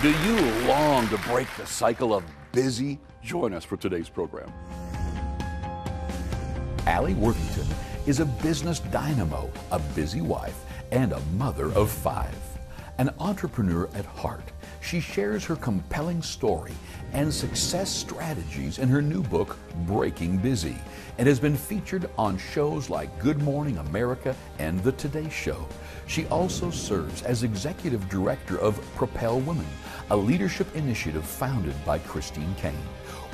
Do you long to break the cycle of busy? Join us for today's program. Alli Worthington is a business dynamo, a busy wife, and a mother of 5. An entrepreneur at heart, she shares her compelling story and success strategies in her new book, Breaking Busy, and has been featured on shows like Good Morning America and The Today Show. She also serves as executive director of Propel Women, a leadership initiative founded by Christine Kane.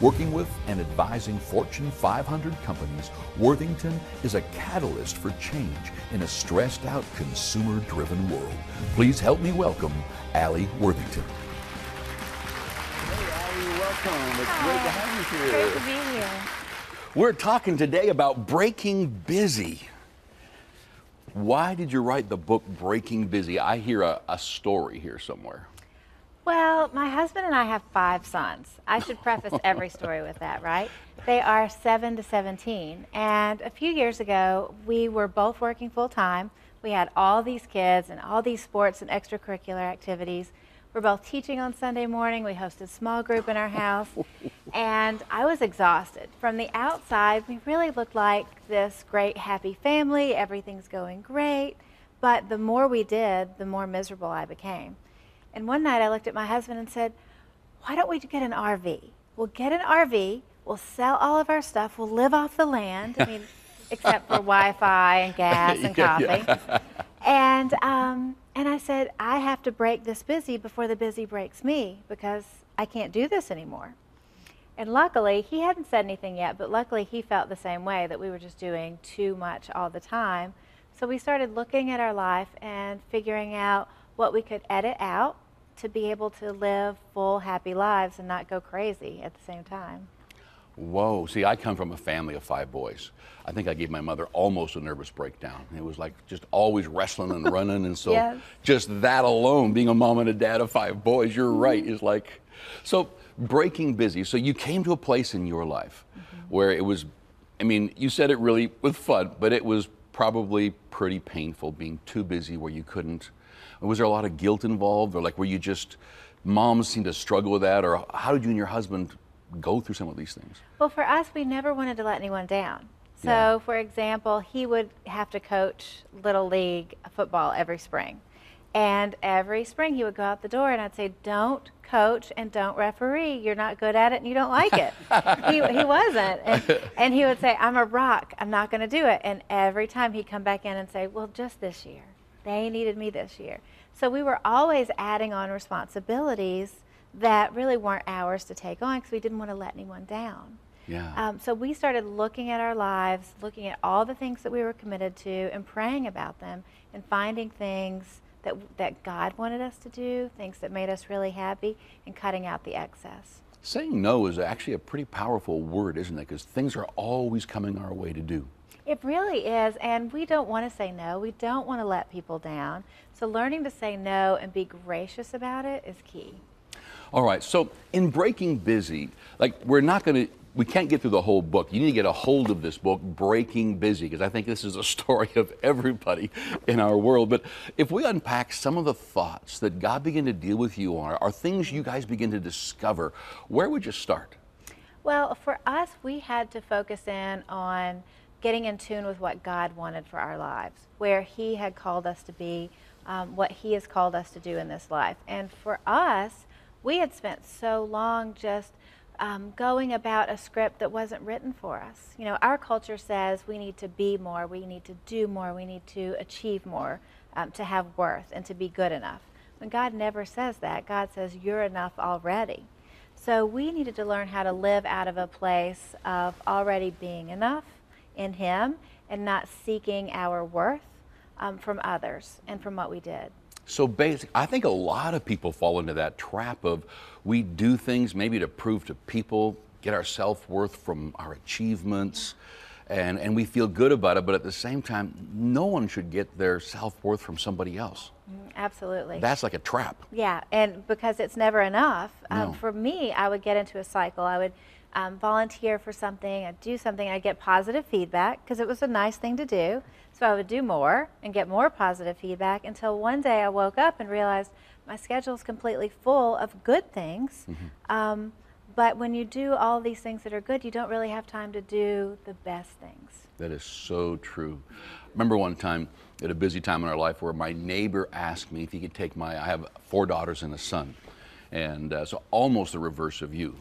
Working with and advising Fortune 500 companies, Worthington is a catalyst for change in a stressed-out, consumer-driven world. Please help me welcome Alli Worthington. Hey, Alli, welcome. It's great to have you here. Great to be here. We're talking today about breaking busy. Why did you write the book Breaking Busy? I hear a story here somewhere. Well, my husband and I have 5 sons. I should preface every story with that, right? They are 7 to 17. And a few years ago, we were both working full time. We had all these kids and all these sports and extracurricular activities. We're both teaching on Sunday morning. We hosted small group in our house. And I was exhausted. From the outside, we really looked like this great, happy family. Everything's going great. But the more we did, the more miserable I became. And one night I looked at my husband and said, why don't we get an RV? We'll get an RV, we'll sell all of our stuff, we'll live off the land, I mean, except for Wi-Fi and gas and coffee. Yeah. And I said, I have to break this busy before the busy breaks me because I can't do this anymore. And luckily, he hadn't said anything yet, but luckily he felt the same way, that we were just doing too much all the time. So we started looking at our life and figuring out what we could edit out to be able to live full, happy lives and not go crazy at the same time. Whoa, see, I come from a family of 5 boys. I think I gave my mother almost a nervous breakdown. It was like just always wrestling and running, and so yes. Just that alone, being a mom and a dad of 5 boys, you're right, is like, so breaking busy. So you came to a place in your life where it was, I mean, you said it really with fun, but it was probably pretty painful being too busy where you couldn't. Was there a lot of guilt involved, or like were you just, moms seem to struggle with that, or how did you and your husband go through some of these things? Well, for us, we never wanted to let anyone down. So, for example, he would have to coach Little League football every spring. And every spring he would go out the door and I'd say, don't coach and don't referee. You're not good at it and you don't like it. he wasn't. And he would say, I'm a rock. I'm not going to do it. And every time he'd come back in and say, well, just this year. They needed me this year. So we were always adding on responsibilities that really weren't ours to take on because we didn't want to let anyone down. Yeah. So we started looking at our lives, looking at all the things that we were committed to and praying about them and finding things that God wanted us to do, things that made us really happy, and cutting out the excess. Saying no is actually a pretty powerful word, isn't it? Because things are always coming our way to do. It really is, and we don't want to say no. We don't want to let people down. So learning to say no and be gracious about it is key. All right, so in Breaking Busy, like we can't get through the whole book. You need to get a hold of this book, Breaking Busy, because I think this is a story of everybody in our world. But if we unpack some of the thoughts that God began to deal with you on, or things you guys begin to discover, where would you start? Well, for us, we had to focus in on getting in tune with what God wanted for our lives, where He had called us to be, what He has called us to do in this life. And for us, we had spent so long just going about a script that wasn't written for us. You know, our culture says we need to be more, we need to do more, we need to achieve more to have worth and to be good enough. When God never says that, God says you're enough already. So we needed to learn how to live out of a place of already being enough in Him and not seeking our worth from others and from what we did. So basically, I think a lot of people fall into that trap of we do things maybe to prove to people, get our self-worth from our achievements, and we feel good about it, but at the same time, no one should get their self-worth from somebody else. Absolutely. That's like a trap. Yeah, and because it's never enough. No. For me, I would get into a cycle. I would volunteer for something, I'd do something, I'd get positive feedback because it was a nice thing to do. So I would do more and get more positive feedback until one day I woke up and realized my schedule is completely full of good things. But when you do all these things that are good, you don't really have time to do the best things. That is so true. I remember one time at a busy time in our life where my neighbor asked me if he could take I have 4 daughters and a son, and so almost the reverse of you.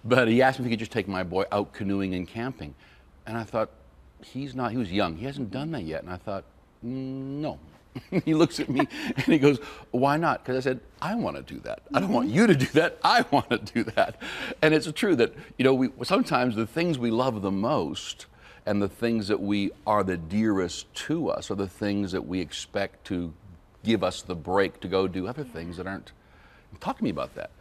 But he asked me if he could just take my boy out canoeing and camping. And I thought, he was young, he hasn't done that yet. And I thought, no. He looks at me and he goes, why not? Because I said, I want to do that. I don't want you to do that. I want to do that. And it's true that, sometimes the things we love the most and the things that we are the dearest to us are the things that we expect to give us the break to go do other things that aren't. Talk to me about that.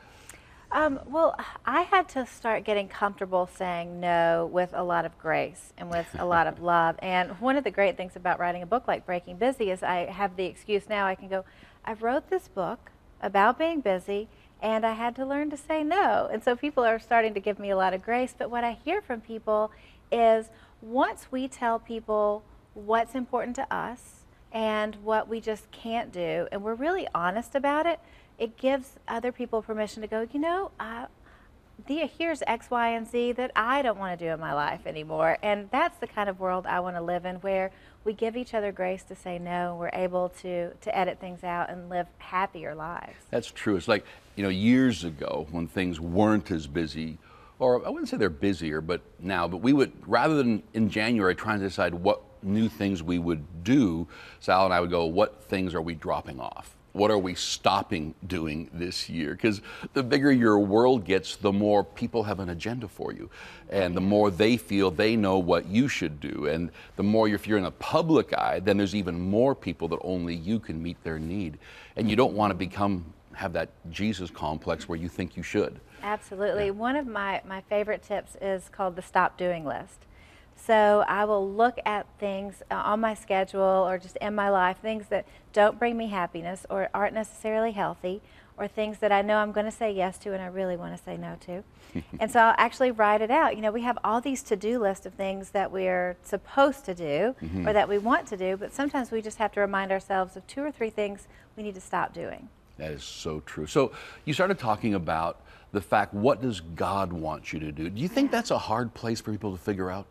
Well, I had to start getting comfortable saying no with a lot of grace and with a lot of love. And one of the great things about writing a book like Breaking Busy is I have the excuse now. I can go, I wrote this book about being busy, and I had to learn to say no. And so people are starting to give me a lot of grace. But what I hear from people is once we tell people what's important to us and what we just can't do, and we're really honest about it, it gives other people permission to go, here's X, Y, and Z that I don't want to do in my life anymore. And that's the kind of world I want to live in, where we give each other grace to say no, and we're able to edit things out and live happier lives. That's true. It's like, years ago when things weren't as busy, or I wouldn't say they're busier, but we would, rather than in January trying to decide what new things we would do, Sal and I would go, what things are we dropping off? What are we stopping doing this year? Because the bigger your world gets, the more people have an agenda for you. And the more they feel they know what you should do. And the more, if you're in a public eye, then there's even more people that only you can meet their need. And you don't want to have that Jesus complex where you think you should. Absolutely. Yeah. One of my favorite tips is called the stop doing list. So I will look at things on my schedule or just in my life, things that don't bring me happiness or aren't necessarily healthy, or things that I know I'm going to say yes to and I really want to say no to. And so I'll actually write it out. We have all these to-do lists of things that we're supposed to do or that we want to do, but sometimes we just have to remind ourselves of 2 or 3 things we need to stop doing. That is so true. So you started talking about the fact, what does God want you to do? Do you think that's a hard place for people to figure out?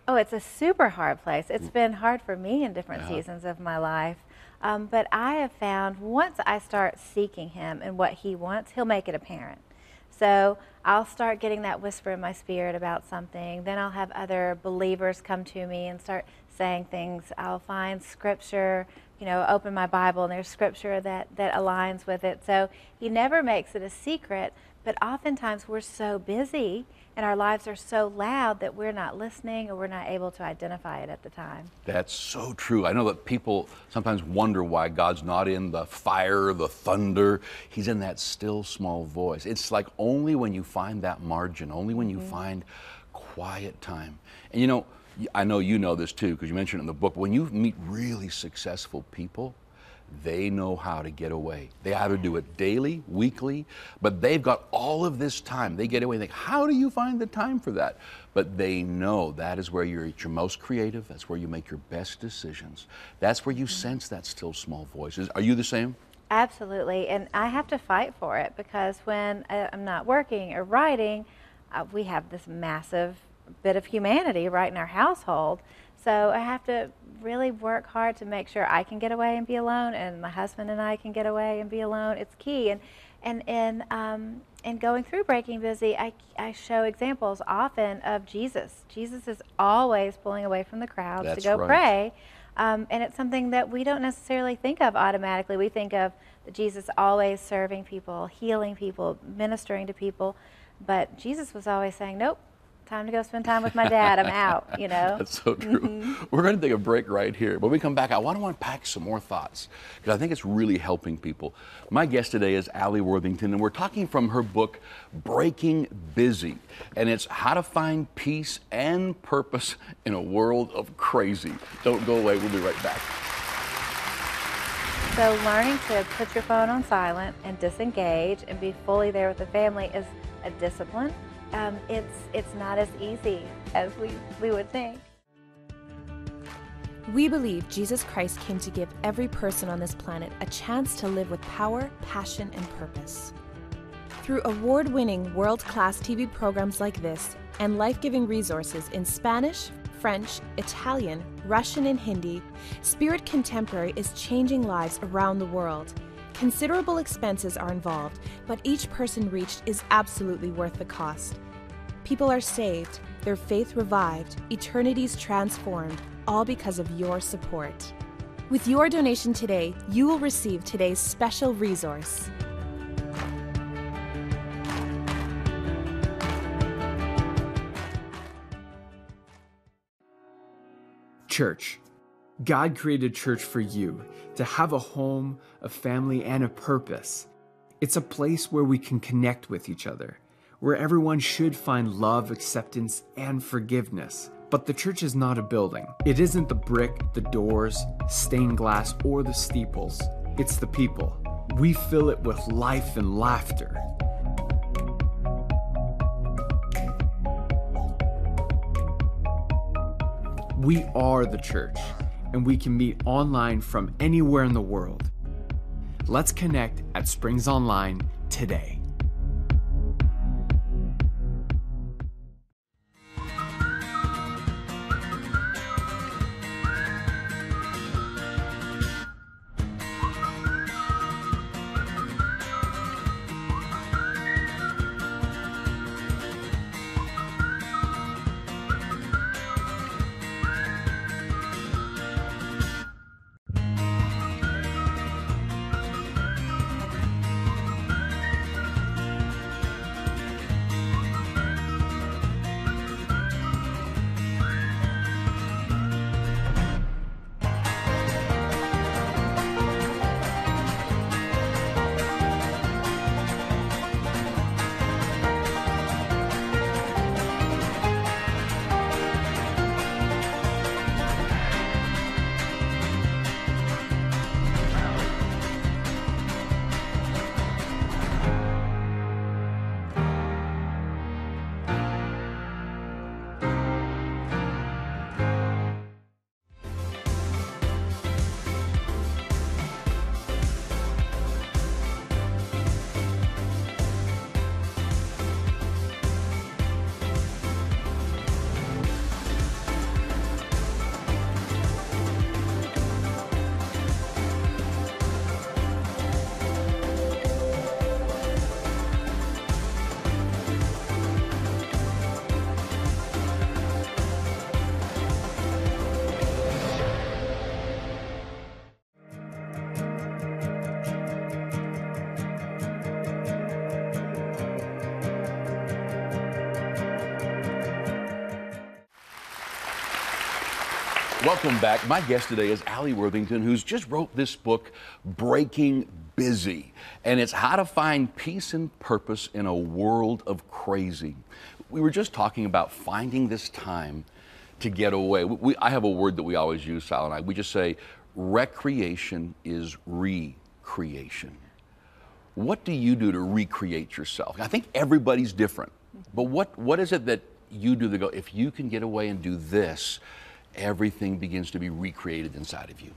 Oh, it's a super hard place. It's been hard for me in different seasons of my life. But I have found once I start seeking Him and what He wants, He'll make it apparent. So I'll start getting that whisper in my spirit about something. Then I'll have other believers come to me and start saying things. I'll find scripture, open my Bible and there's scripture that aligns with it. So He never makes it a secret, but oftentimes we're so busy and our lives are so loud that we're not listening or we're not able to identify it at the time. That's so true. I know that people sometimes wonder why God's not in the fire, the thunder. He's in that still small voice. It's like only when you find that margin, only when you find quiet time. And I know you know this too, because you mentioned it in the book, but when you meet really successful people, they know how to get away. They either do it daily, weekly, but they've got all of this time. They get away and think, how do you find the time for that? But they know that is where you're at your most creative. That's where you make your best decisions. That's where you sense that still small voice. Are you the same? Absolutely, and I have to fight for it because when I'm not working or writing, we have this massive bit of humanity right in our household. So I have to really work hard to make sure I can get away and be alone, and my husband and I can get away and be alone. It's key. And in going through Breaking Busy, I show examples often of Jesus. Jesus is always pulling away from the crowds to go pray. And it's something that we don't necessarily think of automatically. We think of Jesus always serving people, healing people, ministering to people. But Jesus was always saying, nope. Time to go spend time with my dad. I'm out, That's so true. We're going to take a break right here. When we come back, I want to unpack some more thoughts because I think it's really helping people. My guest today is Alli Worthington, and we're talking from her book, Breaking Busy. And it's how to find peace and purpose in a world of crazy. Don't go away. We'll be right back. So learning to put your phone on silent and disengage and be fully there with the family is a discipline. it's not as easy as we would think. We believe Jesus Christ came to give every person on this planet a chance to live with power, passion, and purpose. Through award-winning world-class TV programs like this and life-giving resources in Spanish, French, Italian, Russian, and Hindi, Spirit Contemporary is changing lives around the world. Considerable expenses are involved, but each person reached is absolutely worth the cost. People are saved, their faith revived, eternities transformed, all because of your support. With your donation today, you will receive today's special resource. Church. God created church for you, to have a home, a family, and a purpose. It's a place where we can connect with each other, where everyone should find love, acceptance, and forgiveness. But the church is not a building. It isn't the brick, the doors, stained glass, or the steeples. It's the people. We fill it with life and laughter. We are the church, and we can meet online from anywhere in the world. Let's connect at Springs Online today. Welcome back. My guest today is Alli Worthington, who's just wrote this book, Breaking Busy. And it's how to find peace and purpose in a world of crazy. We were just talking about finding this time to get away. I have a word that we always use, Sal and I. We just say, recreation is recreation. What do you do to recreate yourself? I think everybody's different. But what is it that you do that go, if you can get away and do this, everything begins to be recreated inside of you?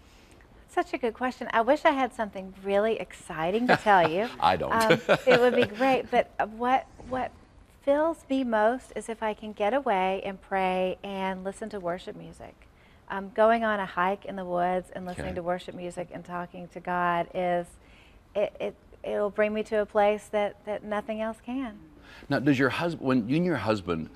Such a good question. I wish I had something really exciting to tell you. I don't. It would be great, but what fills me most is if I can get away and pray and listen to worship music. Going on a hike in the woods and listening to worship music and talking to God it'll bring me to a place that nothing else can. Now, does your husband, when you and your husband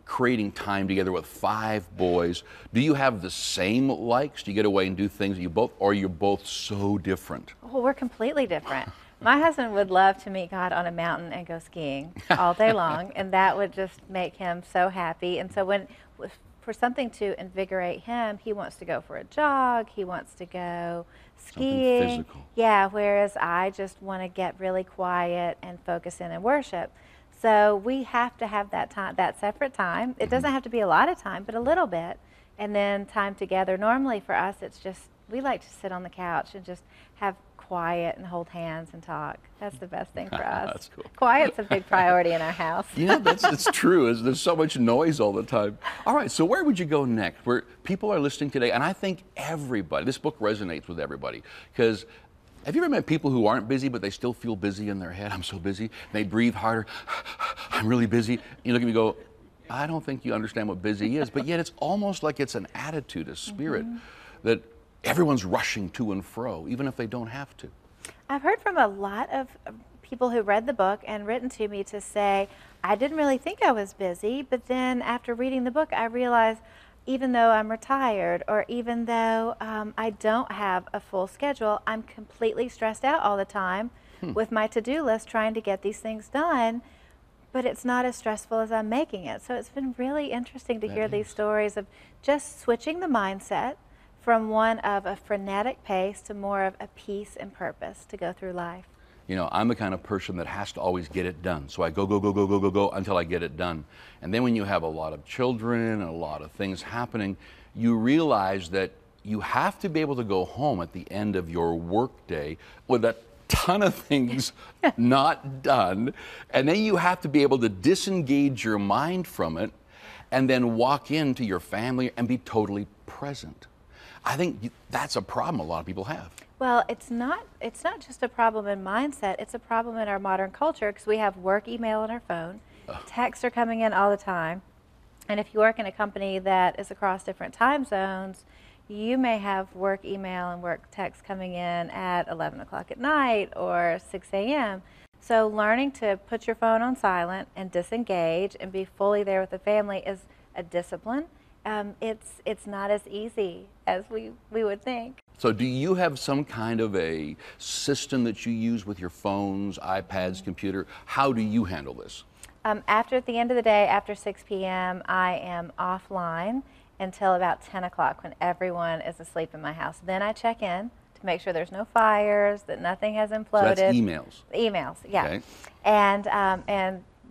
creating time together with 5 boys, do you have the same likes? Do you get away and do things that you both, or you're both so different? Well, we're completely different. My husband would love to meet God on a mountain and go skiing all day long, and that would just make him so happy. And so for something to invigorate him, he wants to go for a jog, he wants to go skiing. Something physical. Yeah, whereas I just want to get really quiet and focus in and worship. So we have to have that time, that separate time. It doesn't have to be a lot of time, but a little bit. And then time together. Normally for us, it's just, we like to sit on the couch and just have quiet and hold hands and talk. That's the best thing for us. That's cool. Quiet's a big priority in our house. It's true. There's so much noise all the time. All right, so where would you go next? Where people are listening today, and I think everybody, this book resonates with everybody, because have you ever met people who aren't busy, but they still feel busy in their head? I'm so busy. They breathe harder. I'm really busy. You look at me and go, I don't think you understand what busy is, but yet it's almost like it's an attitude, a spirit, that everyone's rushing to and fro, even if they don't have to. I've heard from a lot of people who read the book and written to me to say, I didn't really think I was busy, but then after reading the book, I realized even though I'm retired, or even though I don't have a full schedule, I'm completely stressed out all the time with my to-do list trying to get these things done, but it's not as stressful as I'm making it. So it's been really interesting to hear these stories of just switching the mindset from one of a frenetic pace to more of a peace and purpose to go through life. You know, I'm the kind of person that has to always get it done. So I go until I get it done. And then when you have a lot of children and a lot of things happening, you realize that you have to be able to go home at the end of your workday with a ton of things not done. And then you have to be able to disengage your mind from it and then walk into your family and be totally present. I think that's a problem a lot of people have. Well, it's not just a problem in mindset, it's a problem in our modern culture, because we have work email on our phone. Texts are coming in all the time. And if you work in a company that is across different time zones, you may have work email and work text coming in at 11 o'clock at night or 6 a.m. So learning to put your phone on silent and disengage and be fully there with the family is a discipline. It's not as easy as we would think. So do you have some kind of a system that you use with your phones, iPads, computer? How do you handle this? At the end of the day, after 6 p.m., I am offline until about 10 o'clock when everyone is asleep in my house. Then I check in to make sure there's no fires, that nothing has imploded. So that's emails? Emails, yeah. Okay. And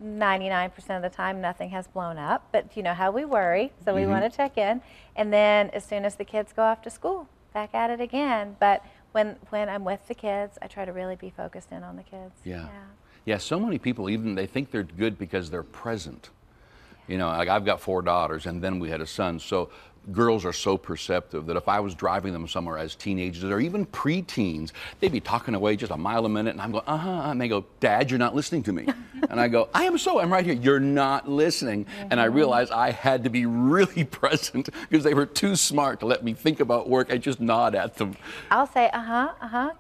99% of the time nothing has blown up, but you know how we worry, so we want to check in. And then as soon as the kids go off to school, back at it again. But when I'm with the kids, I try to really be focused in on the kids. Yeah, so many people, even they think they're good because they're present. You know, like I've got 4 daughters and then we had a son, so girls are so perceptive that if I was driving them somewhere as teenagers or even preteens, they'd be talking away just a mile a minute and I'm going, and they go, Dad, you're not listening to me. And I go, I'm right here. You're not listening. And I realized I had to be really present because they were too smart to let me think about work. I just nod at them. I'll say,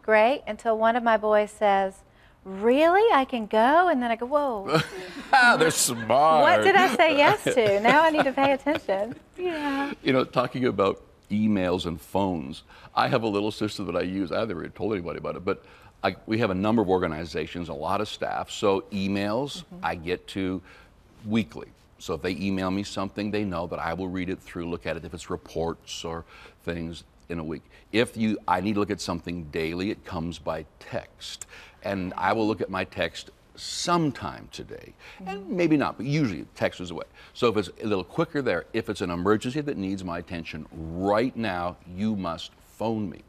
great, until one of my boys says, really? I can go? And then I go, whoa. They're smart. What did I say yes to? Now I need to pay attention. Yeah. You know, talking about emails and phones, I have a little system that I use. I haven't really told anybody about it, but we have a number of organizations, a lot of staff. So emails I get to weekly. So if they email me something, they know that I will read it through, look at it if it's reports or things in a week. If I need to look at something daily, it comes by text. And I will look at my text sometime today, and maybe not, but usually text is away. So if it's a little quicker there, if it's an emergency that needs my attention right now, you must phone me.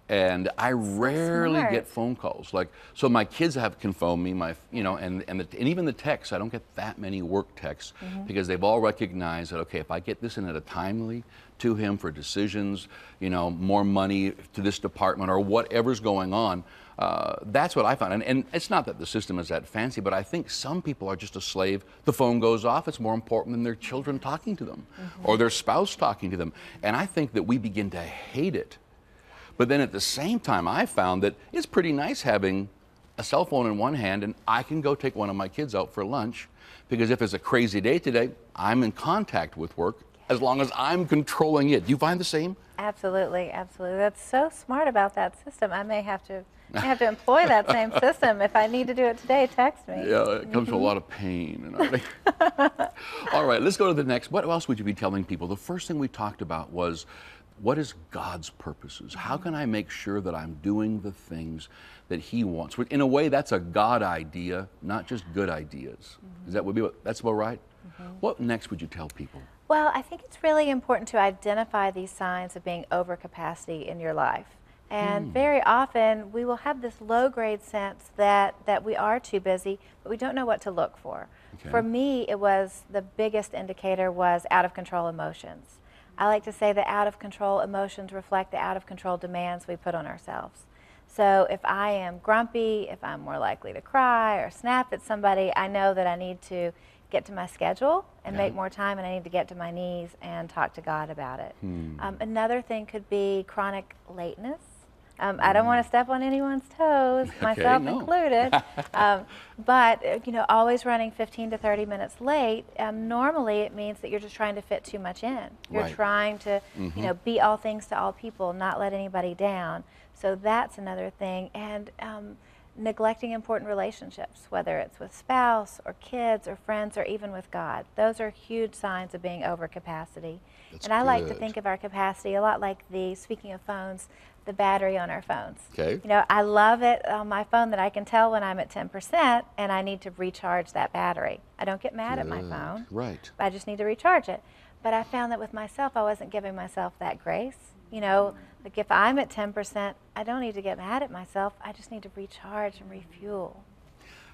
And I rarely get phone calls. So my kids can phone me, and even the texts, I don't get that many work texts because they've all recognized that, okay, if I get this in at a timely to him for decisions, more money to this department or whatever's going on, that's what I found. And it's not that the system is that fancy, but I think some people are just a slave. The phone goes off, it's more important than their children talking to them or their spouse talking to them. And I think that we begin to hate it. But then at the same time, I found that it's pretty nice having a cell phone in one hand and I can go take one of my kids out for lunch, because if it's a crazy day today, I'm in contact with work as long as I'm controlling it. Do you find the same? Absolutely, absolutely. That's so smart about that system. I may have to employ that same system. If I need to do it today, text me. Yeah, it comes with a lot of pain. All right, let's go to the next. What else would you be telling people? The first thing we talked about was, what is God's purposes? How can I make sure that I'm doing the things that He wants? In a way, that's a God idea, not just good ideas. That's about right? What next would you tell people? Well, I think it's really important to identify these signs of being overcapacity in your life. And very often we will have this low-grade sense that we are too busy, but we don't know what to look for. Okay. For me, it was the biggest indicator was out-of-control emotions. I like to say that out-of-control emotions reflect the out-of-control demands we put on ourselves. So if I am grumpy, if I'm more likely to cry or snap at somebody, I know that I need to get to my schedule and make more time, and I need to get to my knees and talk to God about it. Another thing could be chronic lateness. I don't want to step on anyone's toes, myself included, but you know, always running 15 to 30 minutes late, normally it means that you're just trying to fit too much in. You're trying to, you know, be all things to all people, not let anybody down. So that's another thing. And neglecting important relationships, whether it's with spouse or kids or friends or even with God. Those are huge signs of being over capacity. And I like to think of our capacity a lot like speaking of phones, the battery on our phones. Okay. You know, I love it on my phone that I can tell when I'm at 10% and I need to recharge that battery. I don't get mad at my phone. Right. I just need to recharge it. But I found that with myself, I wasn't giving myself that grace. You know, like if I'm at 10%, I don't need to get mad at myself. I just need to recharge and refuel.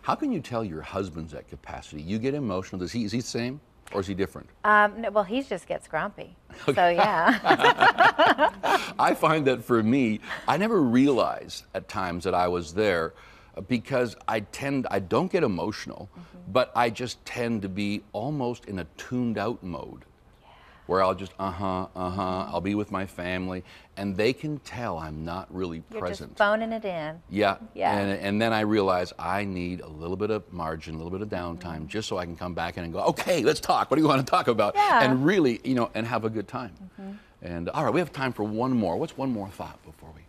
How can you tell your husband's at capacity? You get emotional. Is he the same, or is he different? No, well, he just gets grumpy. Okay. So yeah. I find that for me, I never realized at times that I was there because I don't get emotional, but I just tend to be almost in a tuned out mode. Where I'll just, I'll be with my family, and they can tell I'm not really present. You're just phoning it in. Yeah. And then I realize I need a little bit of margin, a little bit of downtime, just so I can come back in and go, okay, let's talk. What do you want to talk about? Yeah. And really, you know, and have a good time. And all right, we have time for one more. What's one more thought before we?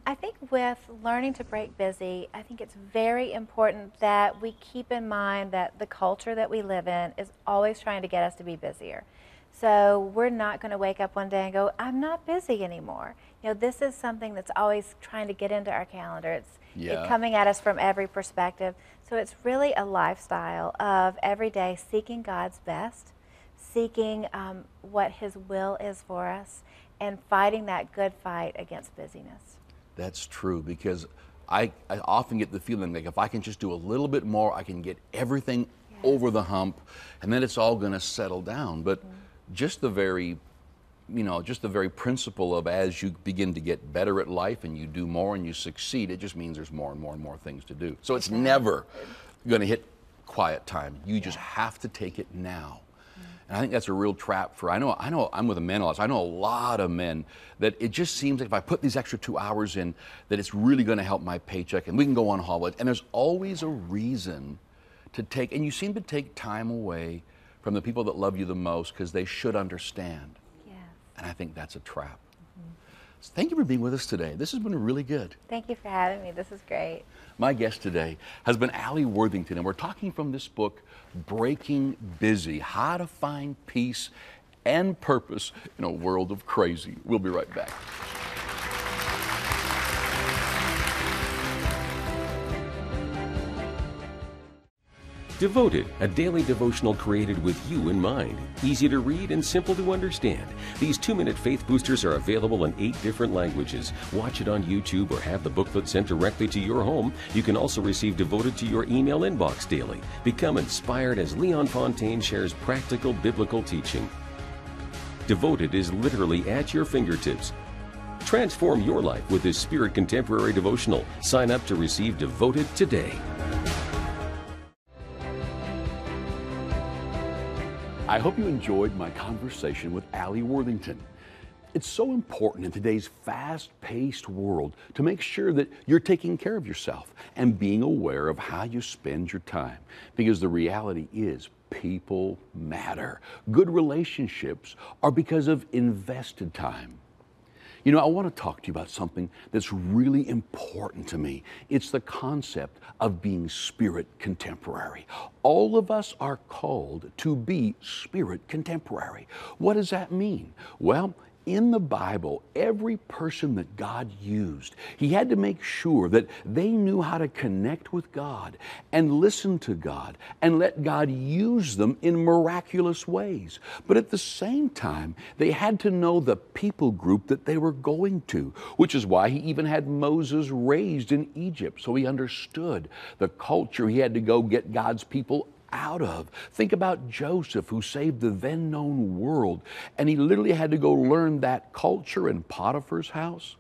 I think with learning to break busy, I think it's very important that we keep in mind that the culture that we live in is always trying to get us to be busier. So we're not going to wake up one day and go, I'm not busy anymore. You know, this is something that's always trying to get into our calendar. It's coming at us from every perspective. So it's really a lifestyle of every day seeking God's best, seeking what His will is for us, and fighting that good fight against busyness. That's true, because I often get the feeling like if I can just do a little bit more, I can get everything over the hump, and then it's all going to settle down. But just the very principle of as you begin to get better at life and you do more and you succeed, it just means there's more and more and more things to do. So it's never going to hit quiet time. You just have to take it now. And I think that's a real trap for, I know I'm with a man a lot, so I know a lot of men that it just seems like if I put these extra 2 hours in, that it's really going to help my paycheck and we can go on holiday. And there's always a reason to take, and you seem to take time away from the people that love you the most because they should understand. Yes. And I think that's a trap. So thank you for being with us today. This has been really good. Thank you for having me. This is great. My guest today has been Alli Worthington, and we're talking from this book, Breaking Busy, How to Find Peace and Purpose in a World of Crazy. We'll be right back. Devoted, a daily devotional created with you in mind. Easy to read and simple to understand. These 2-minute faith boosters are available in 8 different languages. Watch it on YouTube or have the booklet sent directly to your home. You can also receive Devoted to your email inbox daily. Become inspired as Leon Fontaine shares practical biblical teaching. Devoted is literally at your fingertips. Transform your life with this Spirit Contemporary devotional. Sign up to receive Devoted today. I hope you enjoyed my conversation with Alli Worthington. It's so important in today's fast-paced world to make sure that you're taking care of yourself and being aware of how you spend your time. Because the reality is, people matter. Good relationships are because of invested time. You know, I want to talk to you about something that's really important to me. It's the concept of being spirit contemporary. All of us are called to be spirit contemporary. What does that mean? Well, in the Bible, every person that God used, He had to make sure that they knew how to connect with God and listen to God and let God use them in miraculous ways. But at the same time, they had to know the people group that they were going to, which is why He even had Moses raised in Egypt, so he understood the culture he had to go get God's people out of. Think about Joseph, who saved the then known world, and he literally had to go learn that culture in Potiphar's house.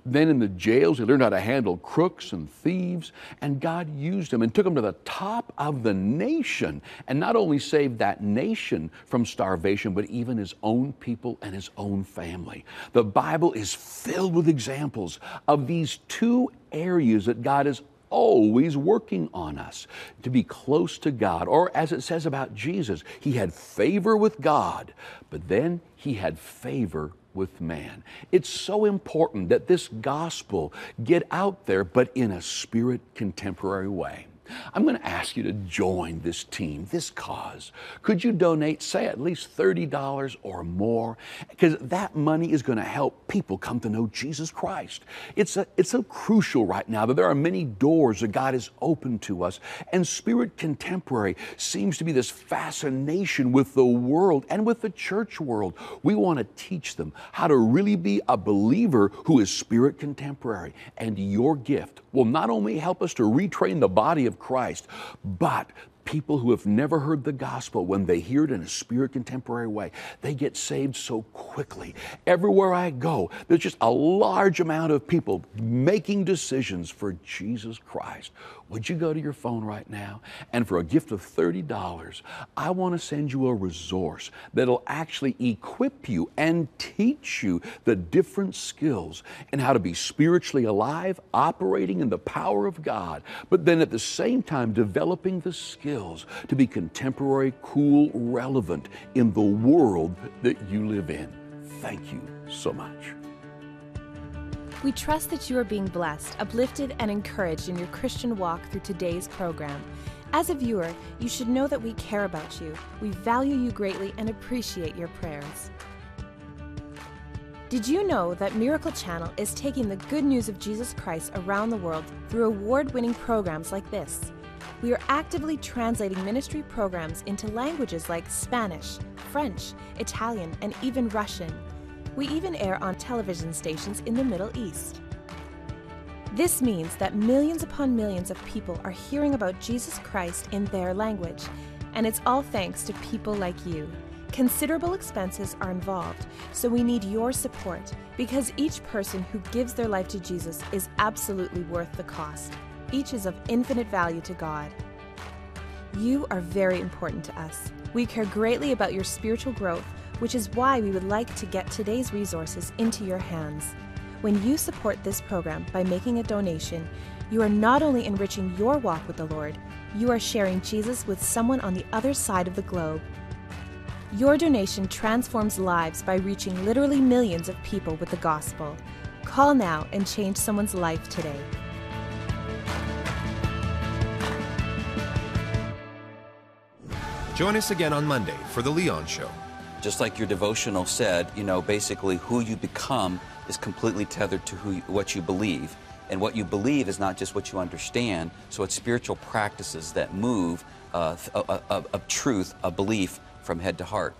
Then in the jails, he learned how to handle crooks and thieves, and God used him and took him to the top of the nation, and not only saved that nation from starvation, but even his own people and his own family. The Bible is filled with examples of these two areas that God is always working on us to be close to God. Or as it says about Jesus, He had favor with God, but then He had favor with man. It's so important that this gospel get out there, but in a spirit contemporary way. I'm going to ask you to join this team, this cause. Could you donate, say, at least $30 or more? Because that money is going to help people come to know Jesus Christ. It's so crucial right now that there are many doors that God has opened to us, and Spirit Contemporary seems to be this fascination with the world and with the church world. We want to teach them how to really be a believer who is Spirit Contemporary, and your gift will not only help us to retrain the body of Christ, but people who have never heard the gospel, when they hear it in a Spirit Contemporary way, they get saved so quickly. Everywhere I go, there's just a large amount of people making decisions for Jesus Christ. Would you go to your phone right now? And for a gift of $30, I want to send you a resource that'll actually equip you and teach you the different skills and how to be spiritually alive, operating in the power of God, but then at the same time developing the skills to be contemporary, cool, relevant in the world that you live in. Thank you so much. We trust that you are being blessed, uplifted, and encouraged in your Christian walk through today's program. As a viewer, you should know that we care about you. We value you greatly and appreciate your prayers. Did you know that Miracle Channel is taking the good news of Jesus Christ around the world through award-winning programs like this? We are actively translating ministry programs into languages like Spanish, French, Italian, and even Russian. We even air on television stations in the Middle East. This means that millions upon millions of people are hearing about Jesus Christ in their language, and it's all thanks to people like you. Considerable expenses are involved, so we need your support, because each person who gives their life to Jesus is absolutely worth the cost. Each is of infinite value to God. You are very important to us. We care greatly about your spiritual growth, which is why we would like to get today's resources into your hands. When you support this program by making a donation, you are not only enriching your walk with the Lord, you are sharing Jesus with someone on the other side of the globe. Your donation transforms lives by reaching literally millions of people with the gospel. Call now and change someone's life today. Join us again on Monday for The Leon Show. Just like your devotional said, basically who you become is completely tethered to what you believe. And what you believe is not just what you understand, so it's spiritual practices that move a truth, a belief from head to heart.